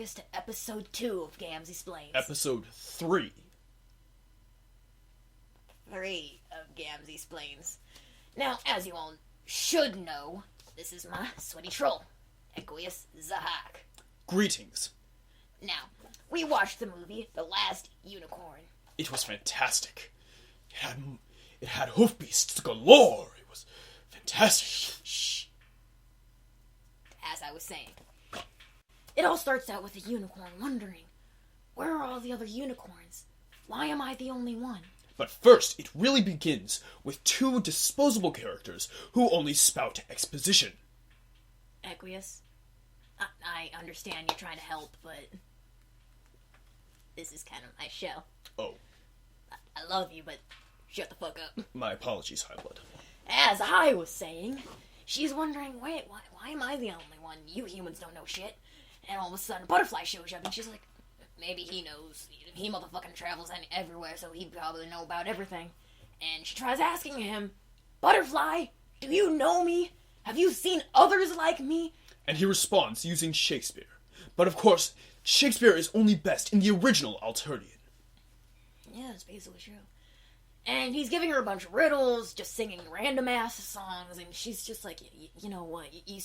us to episode 2 of Gamzee Splains. Episode 3. 3 of Gamzee Splains. Now, as you all should know, this is my sweaty troll, Equius Zahhak. Greetings. Now, we watched the movie The Last Unicorn. It was fantastic. It had hoof beasts galore. It was fantastic. Shh. As I was saying, it all starts out with a unicorn wondering, where are all the other unicorns? Why am I the only one? But first, it really begins with two disposable characters who only spout exposition. Equius, I understand you're trying to help, but this is kind of my show. Oh. I love you, but shut the fuck up. My apologies, High Blood. As I was saying, she's wondering, wait, why am I the only one? You humans don't know shit. And all of a sudden, Butterfly shows up, and she's like, maybe he knows. He motherfucking travels everywhere, so he'd probably know about everything. And she tries asking him, Butterfly, do you know me? Have you seen others like me? And he responds using Shakespeare. But of course, Shakespeare is only best in the original Alternian. Yeah, that's basically true. And he's giving her a bunch of riddles, just singing random ass songs, and she's just like, you know what, you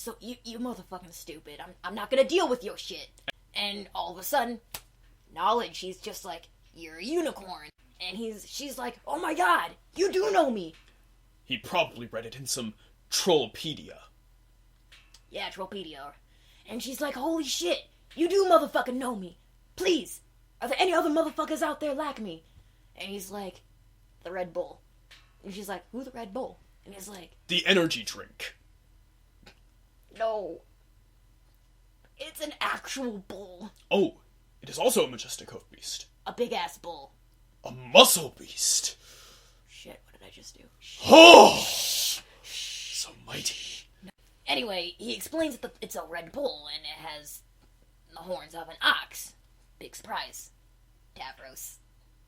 motherfucking stupid. I'm not gonna deal with your shit. And all of a sudden, knowledge, she's just like, you're a unicorn. And she's like, oh my god, you do know me. He probably read it in some Trollpedia. Yeah, Trollpedia. And she's like, holy shit, you do motherfucking know me. Please, are there any other motherfuckers out there like me? And he's like, the Red Bull. And she's like, who the Red Bull? And he's like, the energy drink. No. It's an actual bull. Oh, it is also a majestic hoof beast. A big ass bull. A muscle beast. Shit, what did I just do? Oh! So mighty. No. Anyway, he explains that it's a Red Bull, and it has the horns of an ox. Big surprise. Davros.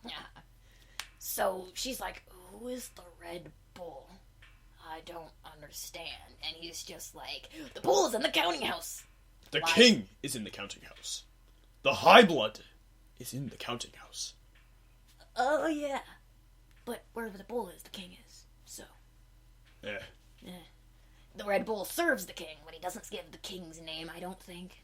Yeah. So she's like, who is the Red Bull? I don't understand. And he's just like, the bull is in the counting house. The king is in the counting house. The High Blood is in the counting house. Oh, yeah. But wherever the bull is, the king is. So. Eh. The Red Bull serves the king, but he doesn't give the king's name, I don't think.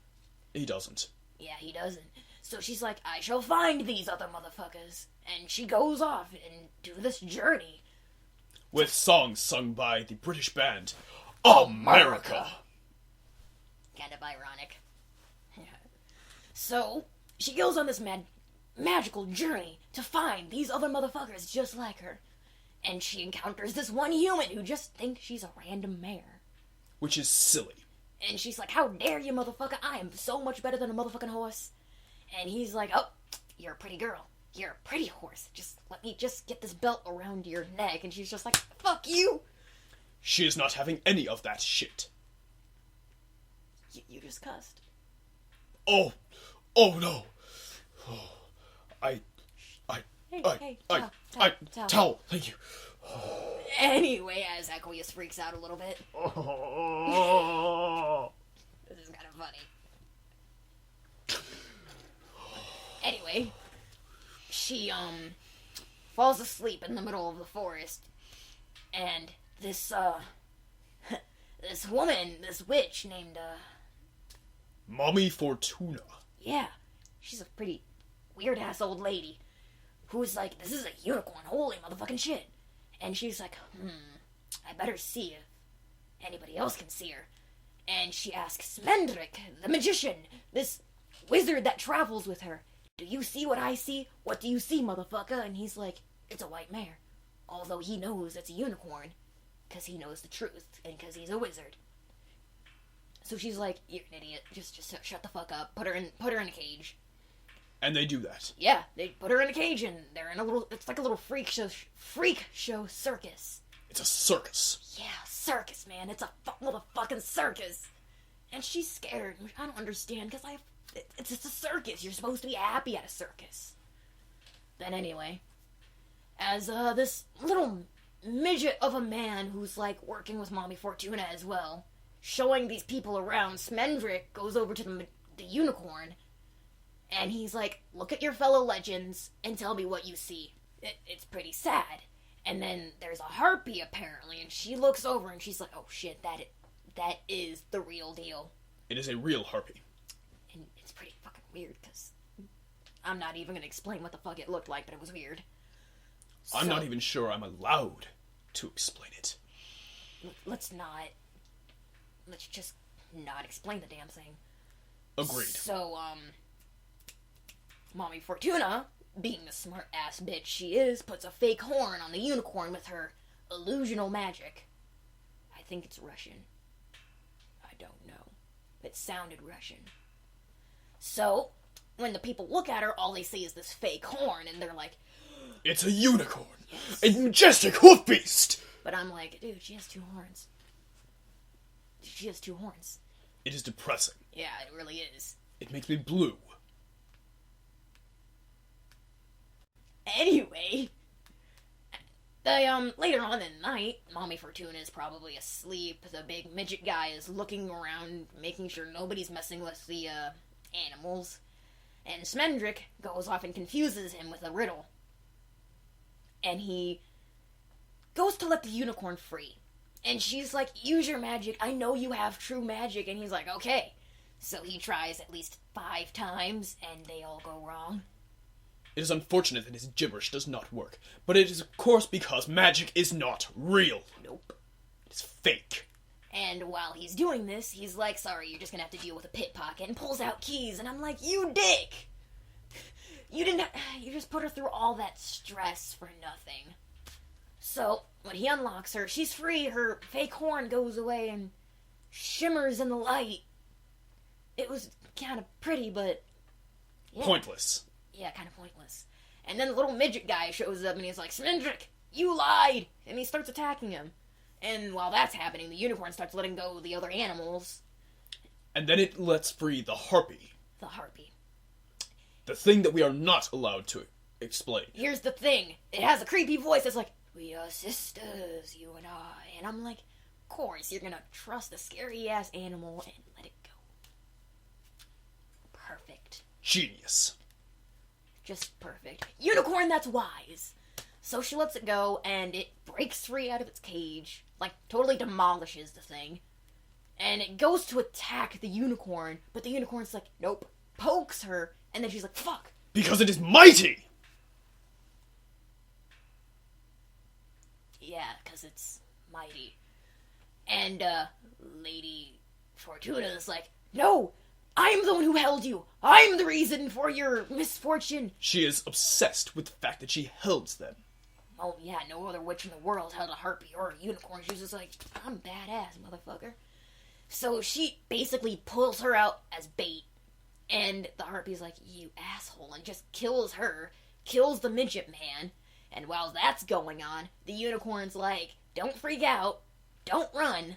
He doesn't. Yeah, he doesn't. So she's like, I shall find these other motherfuckers. And she goes off and do this journey. With songs sung by the British band, America. Kind of ironic. So, she goes on this magical journey to find these other motherfuckers just like her. And she encounters this one human who just thinks she's a random mare. Which is silly. And she's like, how dare you, motherfucker? I am so much better than a motherfucking horse. And he's like, oh, you're a pretty girl. You're a pretty horse. Just let me just get this belt around your neck. And she's just like, fuck you. She is not having any of that shit. You just cussed. Oh no. Towel, thank you. Anyway, as Equius freaks out a little bit. This is kind of funny. Anyway, she, falls asleep in the middle of the forest, and this woman, this witch named, Mommy Fortuna. Yeah, she's a pretty weird-ass old lady, who's like, this is a unicorn, holy motherfucking shit. And she's like, I better see if anybody else can see her. And she asks Smendrick, the magician, this wizard that travels with her, do you see what I see? What do you see, motherfucker? And he's like, it's a white mare. Although he knows it's a unicorn, because he knows the truth, and because he's a wizard. So she's like, you're an idiot, just shut the fuck up, put her in a cage. And they do that. Yeah, they put her in a cage, and they're in it's like a little freak show circus. It's a circus. Yeah, circus, man, it's a motherfucking circus. And she's scared, which I don't understand, because it's a circus, you're supposed to be happy at a circus. Then anyway, as this little midget of a man who's like working with Mommy Fortuna as well, showing these people around, Smendrick goes over to the unicorn And he's like, look at your fellow legends and tell me what you see. It's pretty sad. And then there's a harpy, apparently, and she looks over and she's like, oh shit, that is the real deal. It is a real harpy. And it's pretty fucking weird, because I'm not even gonna explain what the fuck it looked like, but it was weird. I'm not even sure I'm allowed to explain it. Let's just not explain the damn thing. Agreed. So, Mommy Fortuna, being the smart-ass bitch she is, puts a fake horn on the unicorn with her illusional magic. I think it's Russian. I don't know. It sounded Russian. So, when the people look at her, all they see is this fake horn, and they're like, it's a unicorn! Yes. A majestic hoof beast! But I'm like, dude, she has 2 horns. She has 2 horns. It is depressing. Yeah, it really is. It makes me blue. Anyway, later on in the night, Mommy Fortuna is probably asleep. The big midget guy is looking around, making sure nobody's messing with the, animals. And Smendrick goes off and confuses him with a riddle. And he goes to let the unicorn free. And she's like, use your magic. I know you have true magic. And he's like, okay. So he tries at least 5 times, and they all go wrong. It is unfortunate that his gibberish does not work, but it is of course because magic is not real. Nope. It is fake. And while he's doing this, he's like, sorry, you're just gonna have to deal with a pickpocket, and pulls out keys, and I'm like, you dick! You just put her through all that stress for nothing. So, when he unlocks her, she's free, her fake horn goes away, and shimmers in the light. It was kind of pretty, but... yeah. Pointless. Yeah, kind of pointless. And then the little midget guy shows up and he's like, Smendrick, you lied! And he starts attacking him. And while that's happening, the unicorn starts letting go of the other animals. And then it lets free the harpy. The harpy. The thing that we are not allowed to explain. Here's the thing. It has a creepy voice that's like, we are sisters, you and I. And I'm like, of course, you're gonna trust a scary-ass animal and let it go. Perfect. Genius. Just perfect. Unicorn that's wise. So she lets it go, and it breaks free out of its cage. Like, totally demolishes the thing. And it goes to attack the unicorn, but the unicorn's like, nope. Pokes her, and then she's like, fuck. Because it is mighty! Yeah, because it's mighty. And, Lady Fortuna's like, no! I'm the one who held you! I'm the reason for your misfortune! She is obsessed with the fact that she held them. Oh yeah, no other witch in the world held a harpy or a unicorn. She was just like, I'm badass, motherfucker. So she basically pulls her out as bait. And the harpy's like, you asshole, and just kills her, kills the midget man. And while that's going on, the unicorn's like, don't freak out, don't run,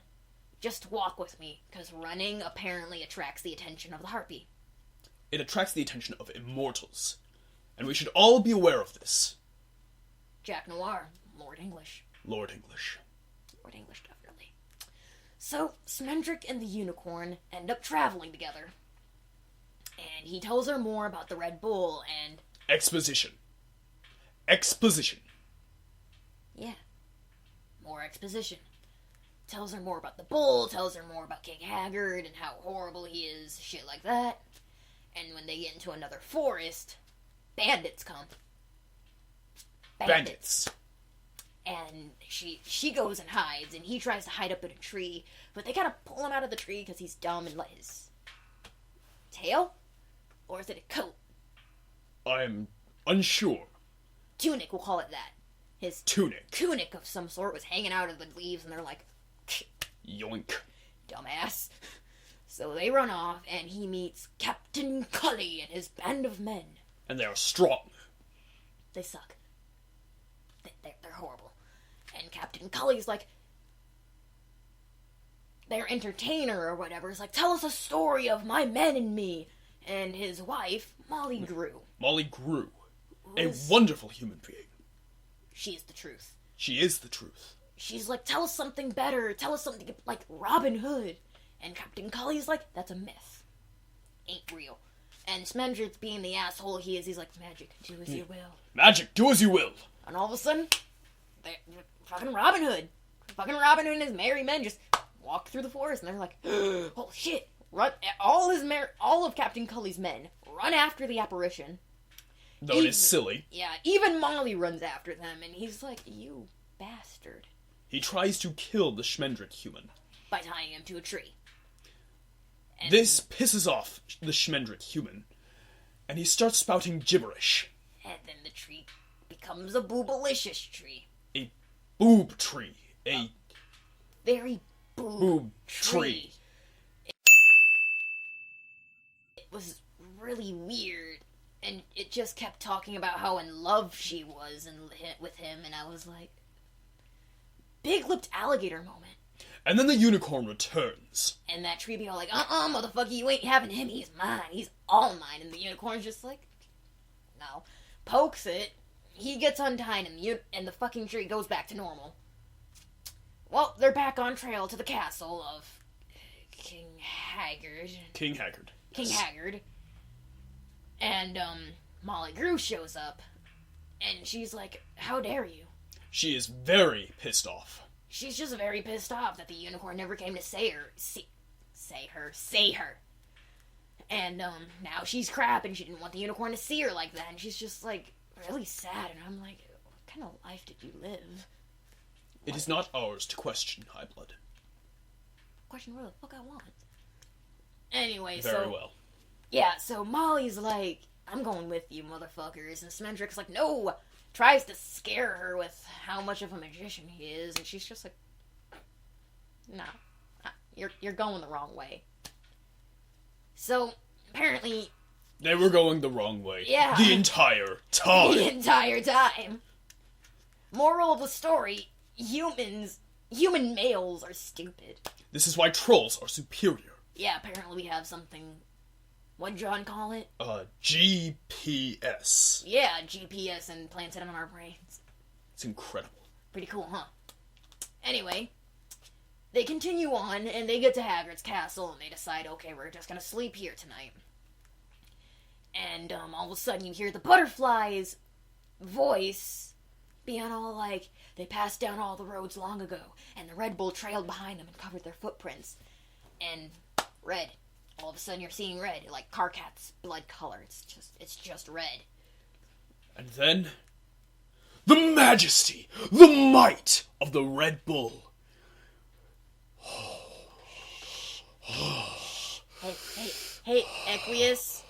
just walk with me, because running apparently attracts the attention of the harpy. It attracts the attention of immortals. And we should all be aware of this. Jack Noir, Lord English. Lord English. Lord English, definitely. So, Smendrick and the unicorn end up traveling together. And he tells her more about the Red Bull and... Exposition. Exposition. Yeah. More exposition. Tells her more about the bull, tells her more about King Haggard and how horrible he is, shit like that. And when they get into another forest, bandits come. Bandits. And she goes and hides, and he tries to hide up in a tree, but they kind of pull him out of the tree because he's dumb and let his tail? Or is it a coat? I'm unsure. Tunic, we'll call it that. His Tunic. Tunic of some sort was hanging out of the leaves, and they're like, Yoink. dumbass. So they run off, and he meets Captain Cully and his band of men. And they are strong. They suck. They're horrible. And Captain Cully's like, their entertainer or whatever is like, tell us a story of my men and me. And his wife, Molly Grew. Molly Grew. A wonderful human being. She's the truth. She is the truth. She's like, tell us something better. Tell us something like Robin Hood. And Captain Cully's like, that's a myth. Ain't real. And Smendrick, being the asshole he is, he's like, magic, do as you will. Magic, do as you will. And all of a sudden, fucking Robin Hood and his merry men just walk through the forest, and they're like, "Oh shit!" Run! All of Captain Cully's men run after the apparition. Though it is silly. Yeah, even Molly runs after them, and he's like, "You bastard!" He tries to kill the Schmendrick human by tying him to a tree. And this pisses off the Schmendrick human, and he starts spouting gibberish. And then the tree becomes a boobalicious tree. A boob tree. A very boob tree. It was really weird, and it just kept talking about how in love she was with him, and I was like, big-lipped alligator moment. And then the unicorn returns. And that tree be all like, motherfucker, you ain't having him, he's mine, he's all mine. And the unicorn's just like, no. Pokes it, he gets untied, and the fucking tree goes back to normal. Well, they're back on trail to the castle of King Haggard. And, Molly Grew shows up, and she's like, how dare you? She is very pissed off. She's just very pissed off that the unicorn never came to say her. And, now she's crap, and she didn't want the unicorn to see her like that, and she's just, like, really sad, and I'm like, what kind of life did you live? It is not ours to question, High Blood. Question where the fuck I want. Anyway, Very well. Yeah, so Molly's like, I'm going with you, motherfuckers, and Smendrick's like, no! Tries to scare her with how much of a magician he is, and she's just like, no, you're going the wrong way. So, apparently... They were going the wrong way. Yeah. The entire time. Moral of the story, human males are stupid. This is why trolls are superior. Yeah, apparently we have something... What'd John call it? GPS. Yeah, GPS implanted in our brains. It's incredible. Pretty cool, huh? Anyway, they continue on, and they get to Haggard's castle, and they decide, okay, we're just gonna sleep here tonight. And, all of a sudden you hear the butterfly's voice being all like, they passed down all the roads long ago, and the Red Bull trailed behind them and covered their footprints. And red. All of a sudden you're seeing red, like Karkat's blood color. It's just red. And then, the majesty, the might of the Red Bull. Hey, Equius.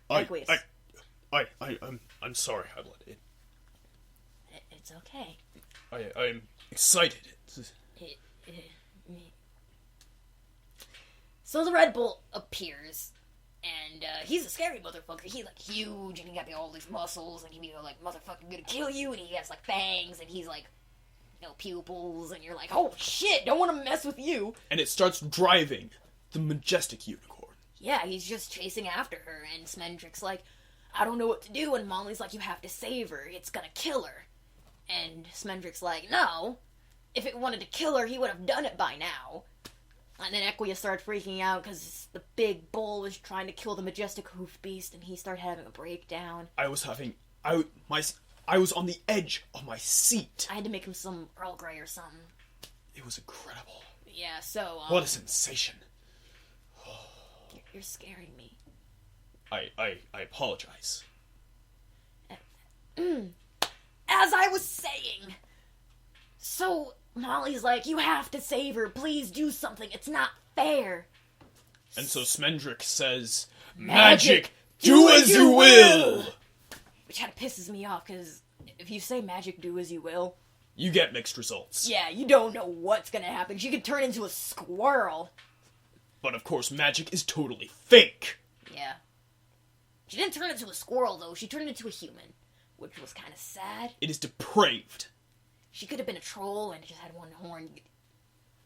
Equius. I'm sorry, High Blood. It's okay. I'm excited. So the Red Bull appears, and he's a scary motherfucker. He's like huge, and he got all these muscles, and he be like, motherfucker gonna kill you, and he has like fangs, and he's like, pupils, and you're like, oh shit, don't want to mess with you. And it starts driving the majestic unicorn. Yeah, he's just chasing after her, and Smendrick's like, I don't know what to do, and Molly's like, you have to save her, it's gonna kill her. And Smendrick's like, no, if it wanted to kill her, he would have done it by now. And then Equius started freaking out because the big bull was trying to kill the majestic hoof beast, and he started having a breakdown. I was on the edge of my seat. I had to make him some Earl Grey or something. It was incredible. Yeah, so, what a sensation. You're scaring me. I apologize. As I was saying, so Molly's like, you have to save her, please do something, it's not fair. And so Smendrick says, Magic, do as you will! Which kind of pisses me off, because if you say magic, do as you will, you get mixed results. Yeah, you don't know what's gonna happen. She could turn into a squirrel. But of course, magic is totally fake. Yeah. She didn't turn into a squirrel, though. She turned into a human, which was kind of sad. It is depraved. She could have been a troll and just had one horn.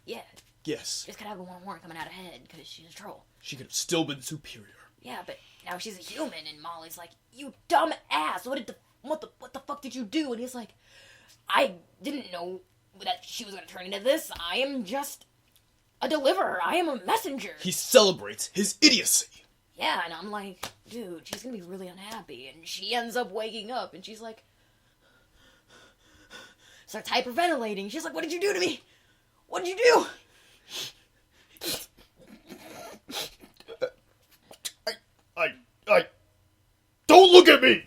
Yeah. Yes. Just could have one horn coming out of her head because she's a troll. She could have still been superior. Yeah, but now she's a human, and Molly's like, you dumb ass! What the fuck did you do? And he's like, I didn't know that she was gonna turn into this. I am just a deliverer. I am a messenger. He celebrates his idiocy. Yeah, and I'm like, dude, she's gonna be really unhappy. And she ends up waking up, and she's like, starts hyperventilating. She's like, what did you do to me? What did you do? I don't look at me!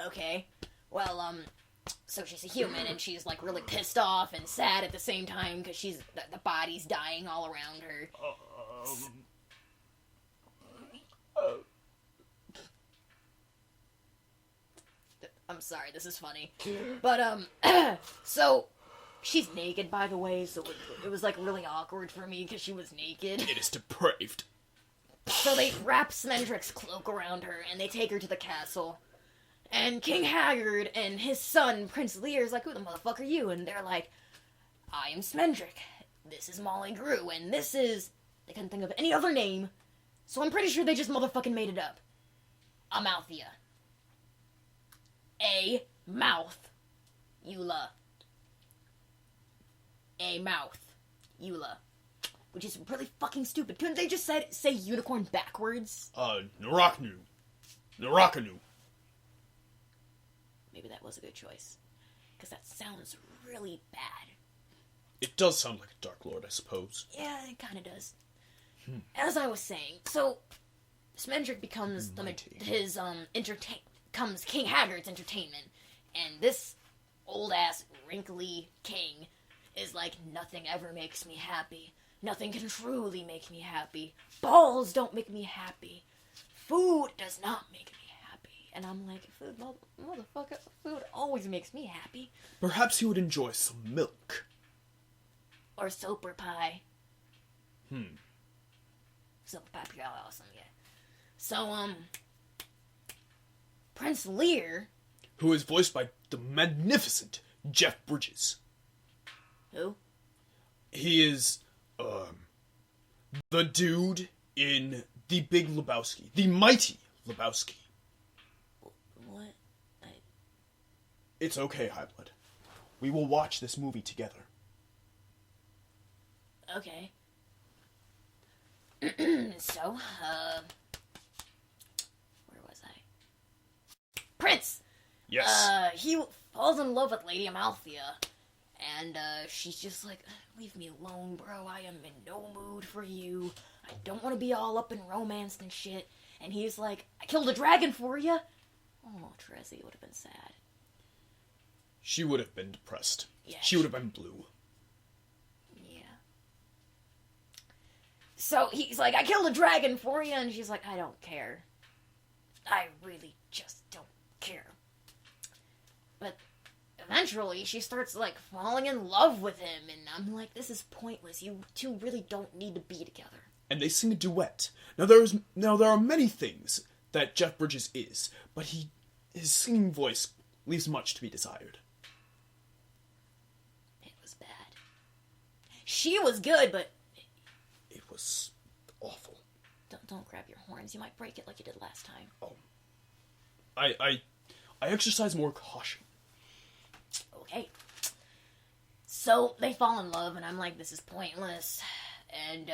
Okay. Well, so she's a human, and she's, like, really pissed off and sad at the same time, because the body's dying all around her. I'm sorry, this is funny. But, so, she's naked, by the way, so it was, like, really awkward for me, because she was naked. It is depraved. So they wrap Smendrick's cloak around her, and they take her to the castle. And King Haggard and his son, Prince Lear, is like, who the motherfucker are you? And they're like, I am Smendrick. This is Molly Grew, and this is... They couldn't think of any other name, so I'm pretty sure they just motherfucking made it up. Amalthea. A mouth. Eula. A mouth. Eula. Which is really fucking stupid. Couldn't they just say unicorn backwards? Naraknu. Narakanu. Maybe that was a good choice. Because that sounds really bad. It does sound like a Dark Lord, I suppose. Yeah, it kind of does. As I was saying, so Smendrick becomes becomes King Haggard's entertainment, and this old-ass, wrinkly king is like, nothing ever makes me happy. Nothing can truly make me happy. Balls don't make me happy. Food does not make me happy. And I'm like, food, motherfucker, food always makes me happy. Perhaps you would enjoy some milk. Or soper pie. Soper pie, pretty awesome, yeah. So, Prince Lear... Who is voiced by the magnificent Jeff Bridges. Who? He is, the dude in The Big Lebowski. The Mighty Lebowski. What? It's okay, Highblood. We will watch this movie together. Okay. So, where was I? Prince! Yes. He falls in love with Lady Amalthea. And, she's just like, leave me alone, bro. I am in no mood for you. I don't want to be all up in romance and shit. And he's like, I killed a dragon for you. Oh, Trezzy would have been sad. She would have been depressed. Yeah, she would have been blue. Yeah. So he's like, I killed a dragon for you. And she's like, I don't care. I really just don't care. But eventually, she starts, like, falling in love with him, and I'm like, this is pointless. You two really don't need to be together. And they sing a duet. Now there are many things that Jeff Bridges is, but his singing voice leaves much to be desired. It was bad. She was good, but It was awful. don't grab your horns. You might break it like you did last time. Oh. I exercise more caution. Okay. So, they fall in love, and I'm like, this is pointless. And,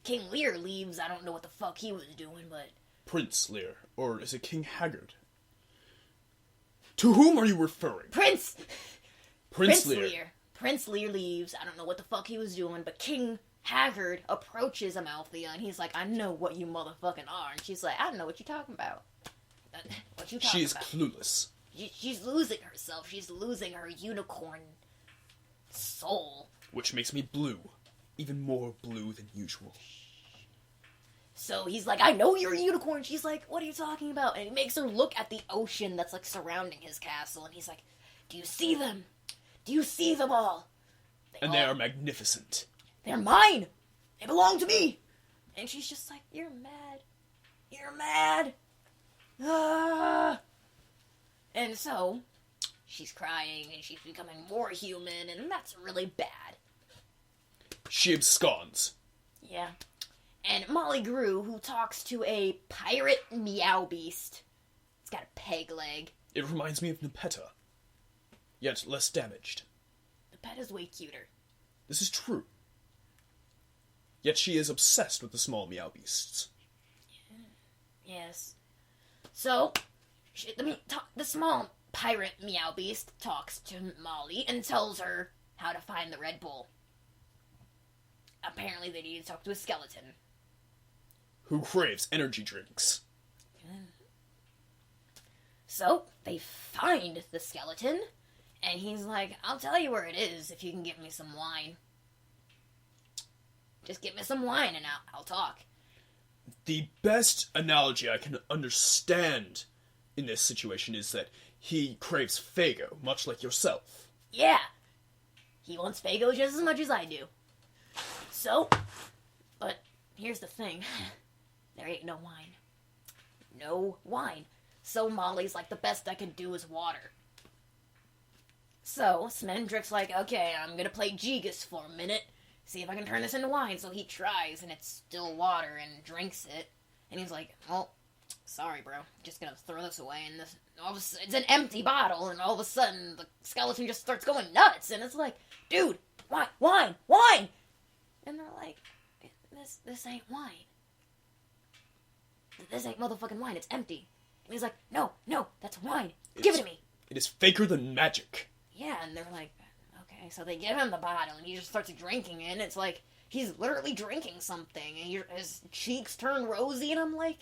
King Lear leaves. I don't know what the fuck he was doing, but... Prince Lear, or is it King Haggard? To whom are you referring? Prince Lear. Prince Lear leaves. I don't know what the fuck he was doing, but King Haggard approaches Amalthea, and he's like, I know what you motherfucking are. And she's like, I don't know what you're talking about. What you talking She is about? clueless. She's losing herself. She's losing her unicorn soul. Which makes me blue. Even more blue than usual. So he's like, I know you're a unicorn. She's like, what are you talking about? And he makes her look at the ocean that's, like, surrounding his castle. And he's like, do you see them? Do you see them all? They are magnificent. They're mine. They belong to me. And she's just like, you're mad. You're mad. Ah. And so, she's crying, and she's becoming more human, and that's really bad. She absconds. Yeah. And Molly Grew, who talks to a pirate meow beast. It's got a peg leg. It reminds me of Nepeta, yet less damaged. Nepeta's way cuter. This is true. Yet she is obsessed with the small meow beasts. Yes. So, the small pirate meow beast talks to Molly and tells her how to find the Red Bull. Apparently they need to talk to a skeleton. Who craves energy drinks. So, they find the skeleton, and he's like, I'll tell you where it is if you can give me some wine. Just give me some wine and I'll talk. The best analogy I can understand in this situation is that he craves Fago, much like yourself. Yeah. He wants Fago just as much as I do. So, but here's the thing. There ain't no wine. No wine. So Molly's like, the best I can do is water. So, Smendrick's like, okay, I'm gonna play Gigas for a minute. See if I can turn this into wine. So he tries, and it's still water, and drinks it. And he's like, well, sorry, bro. Just gonna throw this away. And it's an empty bottle, and all of a sudden, the skeleton just starts going nuts. And it's like, dude, wine! And they're like, this ain't wine. This ain't motherfucking wine. It's empty. And he's like, no, that's wine. Give it to me. It is faker than magic. Yeah, and they're like, okay. So they give him the bottle, and he just starts drinking it. And it's like, he's literally drinking something. And his cheeks turn rosy, and I'm like,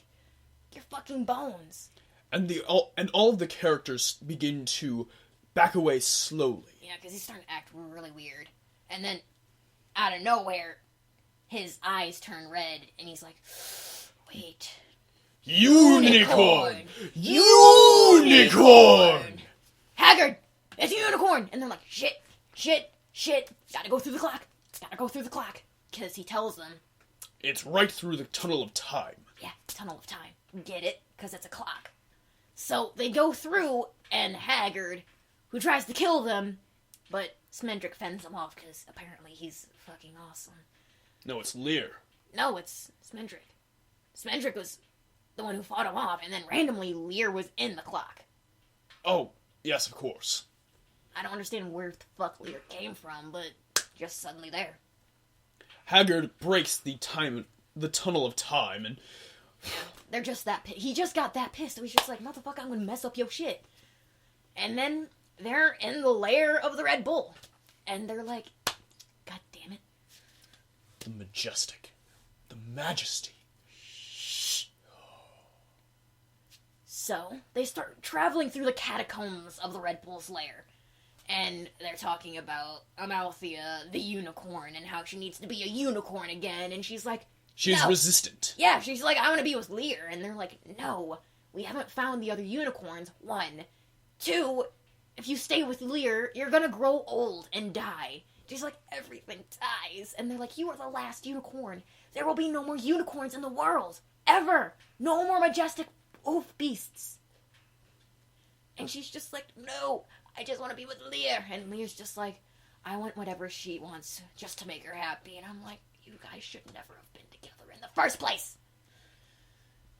your fucking bones. And all of the characters begin to back away slowly. Yeah, because he's starting to act really weird. And then, out of nowhere, his eyes turn red, and he's like, wait. Unicorn! Haggard! It's a unicorn! And they're like, shit. Gotta go through the clock. Because he tells them. It's right through the tunnel of time. Yeah, tunnel of time. Get it? Because it's a clock. So they go through, and Haggard, who tries to kill them, but Smendrick fends him off because apparently he's fucking awesome. No, it's Lear. No, it's Smendrick. Smendrick was the one who fought him off, and then randomly Lear was in the clock. Oh, yes, of course. I don't understand where the fuck Lear came from, but just suddenly there. Haggard breaks the tunnel of time, and they're just that pissed. He just got that pissed, so he's just like, motherfucker, I'm gonna mess up your shit. And then they're in the lair of the Red Bull, and they're like, God damn it. The majestic. The majesty. So, they start traveling through the catacombs of the Red Bull's lair. And they're talking about Amalthea, the unicorn, and how she needs to be a unicorn again. And she's like, She's no. resistant. Yeah, she's like, I want to be with Lear. And they're like, no, we haven't found the other unicorns. 1. 2, if you stay with Lear, you're gonna grow old and die. She's like, everything dies. And they're like, you are the last unicorn. There will be no more unicorns in the world. Ever. No more majestic oof beasts. And she's just like, no, I just want to be with Lear. And Lear's just like, I want whatever she wants just to make her happy. And I'm like, you guys should never have been together in the first place.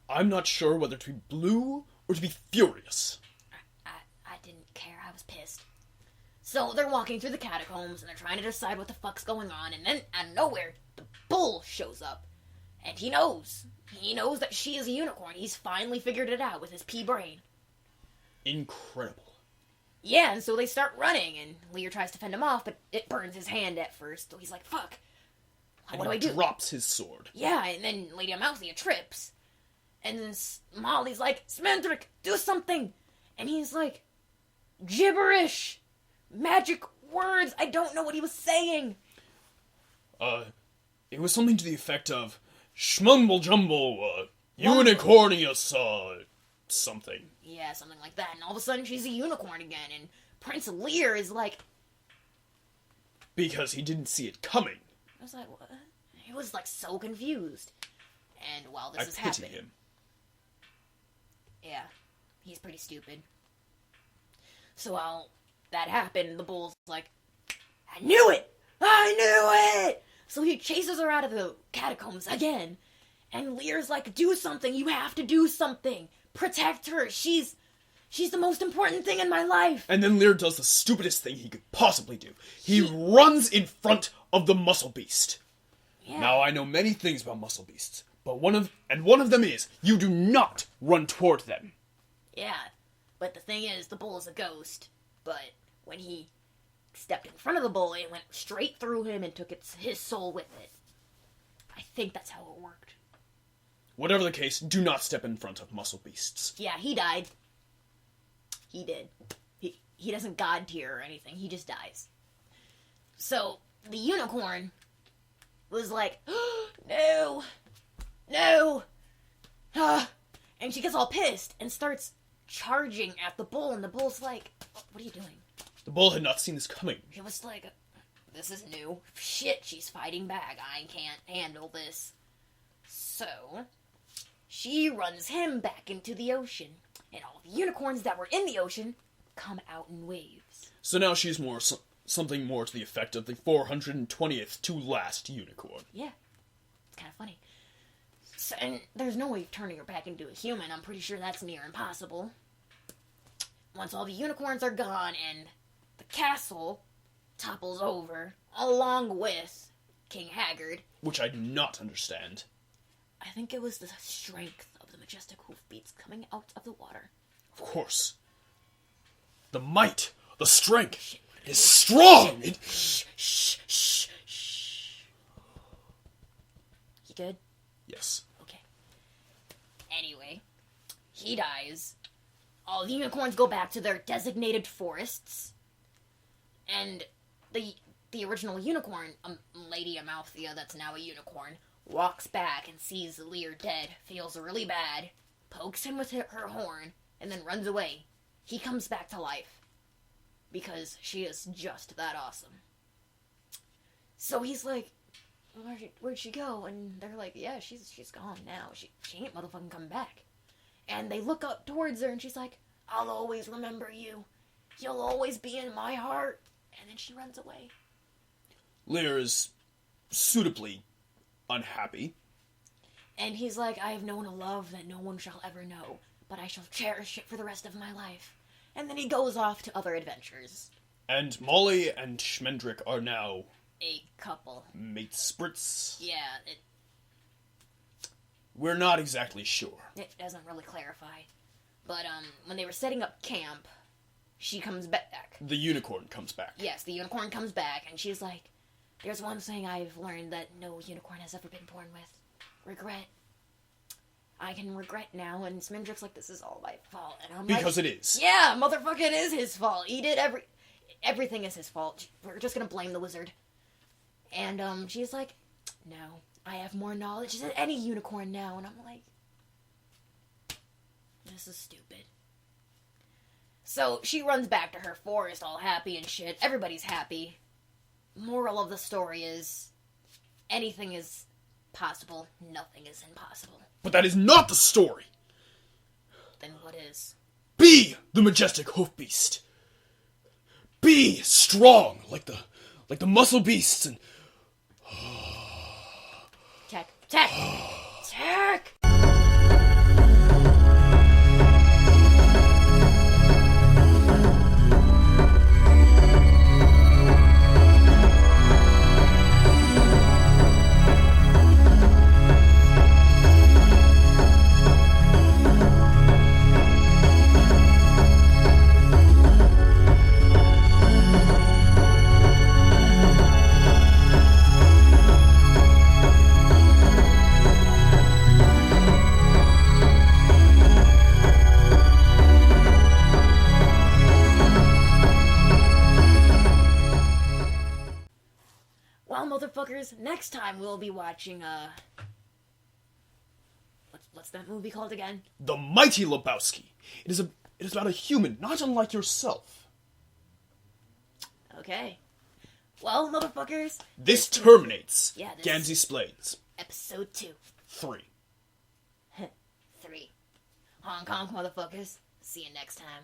I'm not sure whether to be blue or to be furious. I didn't care. I was pissed. So they're walking through the catacombs and they're trying to decide what the fuck's going on. And then out of nowhere, the bull shows up. And he knows. He knows that she is a unicorn. He's finally figured it out with his pea brain. Incredible. Yeah, and so they start running, and Lear tries to fend him off, but it burns his hand at first, so he's like, fuck. What do I do? Drops his sword. Yeah, and then Lady Amalthea trips. And then Molly's like, Smendrick, do something! And he's like, gibberish! Magic words! I don't know what he was saying! It was something to the effect of, Schmumble jumble, unicornius, something. Yeah, something like that. And all of a sudden she's a unicorn again, and Prince Lear is like... Because he didn't see it coming. I was like, what? He was like so confused. And while this is happening... him. Yeah, he's pretty stupid. So while that happened, the bull's like, I knew it! So he chases her out of the catacombs again. And Lear's like, do something, you have to do something. Protect her, she's She's the most important thing in my life. And then Lear does the stupidest thing he could possibly do. He runs in front of the muscle beast. Yeah. Now, I know many things about muscle beasts, but one of them is, you do not run toward them. Yeah, but the thing is, the bull is a ghost. But when he stepped in front of the bull, it went straight through him and took his soul with it. I think that's how it worked. Whatever the case, do not step in front of muscle beasts. Yeah, he died. He did. He doesn't god tier or anything. He just dies. So, the unicorn was like, oh, no, and she gets all pissed and starts charging at the bull, and the bull's like, what are you doing? The bull had not seen this coming. He was like, this is new. Shit, she's fighting back. I can't handle this. So, she runs him back into the ocean, and all the unicorns that were in the ocean come out in waves. So now she's something more to the effect of the 420th to last unicorn. Yeah, it's kind of funny. So, and there's no way of turning her back into a human. I'm pretty sure that's near impossible. Once all the unicorns are gone and the castle topples over, along with King Haggard. Which I do not understand. I think it was the strength of the majestic hoofbeats coming out of the water. Of course. The might, the strength, is strong! Shh. You good? Yes. Okay. Anyway, he dies. All the unicorns go back to their designated forests. And the original unicorn, Lady Amalthea, that's now a unicorn, walks back and sees Lear dead, feels really bad, pokes him with her horn, and then runs away. He comes back to life. Because she is just that awesome. So he's like, where'd she go? And they're like, yeah, she's gone now. She ain't motherfucking coming back. And they look up towards her and she's like, I'll always remember you. You'll always be in my heart. And then she runs away. Lear is suitably unhappy. And he's like, I have known a love that no one shall ever know, but I shall cherish it for the rest of my life. And then he goes off to other adventures. And Molly and Schmendrick are now a couple. Mate Spritz. Yeah, we're not exactly sure. It doesn't really clarify. But, when they were setting up camp, she comes back. The unicorn comes back. Yes, the unicorn comes back, and she's like, there's one thing I've learned that no unicorn has ever been born with. Regret. I can regret now, and Smendrick's like, this is all my fault. And I'm because like, it is. Yeah, motherfucker, it is his fault. He did everything is his fault. We're just gonna blame the wizard. And, she's like, no, I have more knowledge than any unicorn now. And I'm like, this is stupid. So, she runs back to her forest all happy and shit. Everybody's happy. Moral of the story is, anything is possible, nothing is impossible. But that is not the story! Then what is? Be the majestic hoofbeast! Be strong, like the muscle beasts and... Tech! Motherfuckers, next time we'll be watching, what's that movie called again? The Mighty Lebowski. It is about a human, not unlike yourself. Okay. Well, motherfuckers... This terminates Gamzee Splains. Episode 2. 3. 3. Hong Kong, motherfuckers. See you next time.